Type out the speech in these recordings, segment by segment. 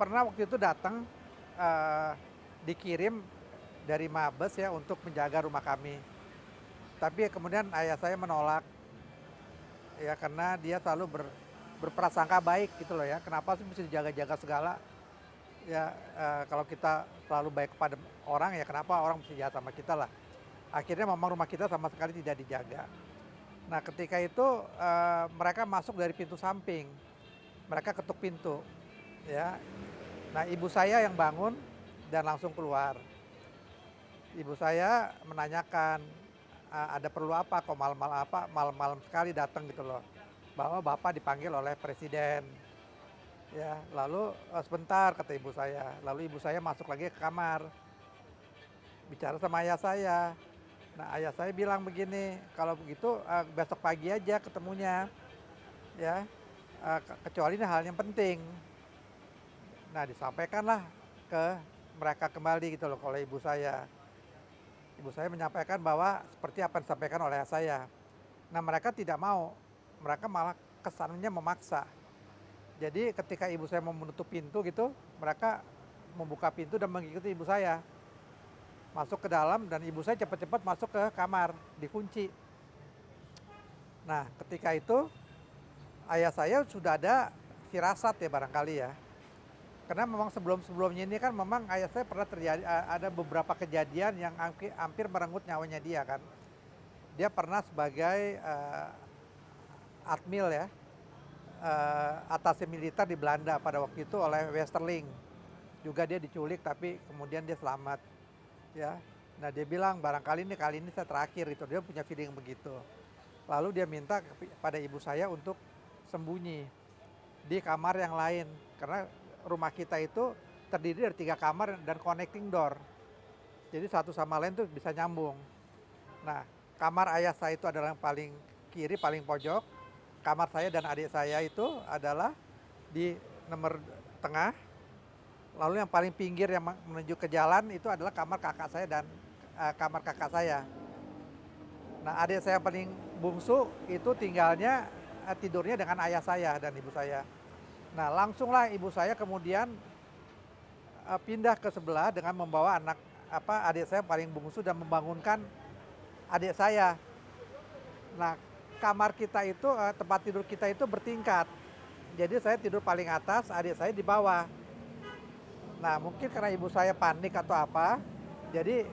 pernah waktu itu datang, eee, dikirim dari Mabes ya untuk menjaga rumah kami. Tapi kemudian ayah saya menolak, ya karena dia selalu berprasangka baik gitu loh ya, kenapa sih mesti dijaga-jaga segala, ya, kalau kita selalu baik kepada orang ya kenapa orang mesti jahat sama kita lah. Akhirnya memang rumah kita sama sekali tidak dijaga. Nah ketika itu, mereka masuk dari pintu samping, mereka ketuk pintu, ya. Nah ibu saya yang bangun dan langsung keluar. Ibu saya menanyakan, "Ada perlu apa kok malam-malam sekali datang?" gitu loh. Bahwa bapak dipanggil oleh presiden. Ya, lalu, "Sebentar," kata ibu saya. Lalu ibu saya masuk lagi ke kamar, bicara sama ayah saya. Nah ayah saya bilang begini, "Kalau begitu, besok pagi aja ketemunya, ya, kecuali ini hal yang penting." Nah disampaikanlah ke mereka kembali gitu loh oleh ibu saya. Ibu saya menyampaikan bahwa seperti apa yang disampaikan oleh ayah saya. Nah mereka tidak mau, mereka malah kesannya memaksa. Jadi ketika ibu saya mau menutup pintu gitu, mereka membuka pintu dan mengikuti ibu saya. Masuk ke dalam dan ibu saya cepat-cepat masuk ke kamar, dikunci. Nah ketika itu ayah saya sudah ada firasat ya barangkali ya. Karena memang sebelum-sebelumnya ini kan memang ayah saya pernah terjadi, ada beberapa kejadian yang hampir merenggut nyawanya dia kan. Dia pernah sebagai, admil ya, atase militer di Belanda pada waktu itu oleh Westerling. Juga dia diculik tapi kemudian dia selamat, ya. Nah dia bilang barangkali kali ini saya terakhir gitu, dia punya feeling begitu. Lalu dia minta pada ibu saya untuk sembunyi di kamar yang lain, karena rumah kita itu terdiri dari 3 kamar dan connecting door. Jadi satu sama lain tuh bisa nyambung. Nah, kamar ayah saya itu adalah yang paling kiri, paling pojok. Kamar saya dan adik saya itu adalah di nomor tengah. Lalu yang paling pinggir yang menuju ke jalan itu adalah kamar kakak saya dan kamar kakak saya. Nah, adik saya yang paling bungsu itu tinggalnya, tidurnya dengan ayah saya dan ibu saya. Nah, langsunglah ibu saya kemudian, pindah ke sebelah dengan membawa adik saya yang paling bungsu dan membangunkan adik saya. Nah, kamar kita itu, tempat tidur kita itu bertingkat. Jadi saya tidur paling atas, adik saya di bawah. Nah, mungkin karena ibu saya panik atau apa, jadi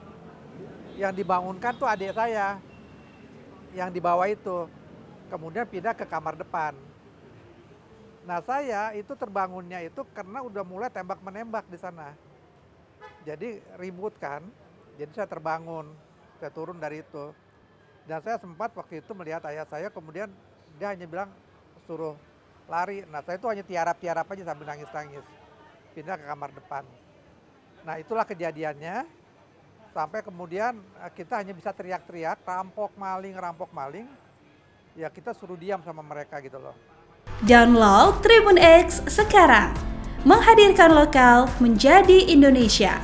yang dibangunkan tuh adik saya, yang di bawah itu. Kemudian pindah ke kamar depan. Nah saya itu terbangunnya itu karena udah mulai tembak-menembak di sana. Jadi ribut kan, jadi saya terbangun, saya turun dari itu. Dan saya sempat waktu itu melihat ayah saya, kemudian dia hanya bilang suruh lari. Nah saya itu hanya tiarap-tiarap aja sambil nangis-nangis, pindah ke kamar depan. Nah itulah kejadiannya, sampai kemudian kita hanya bisa teriak-teriak, rampok maling, ya kita suruh diam sama mereka gitu loh. Download Tribun X sekarang, menghadirkan lokal menjadi Indonesia.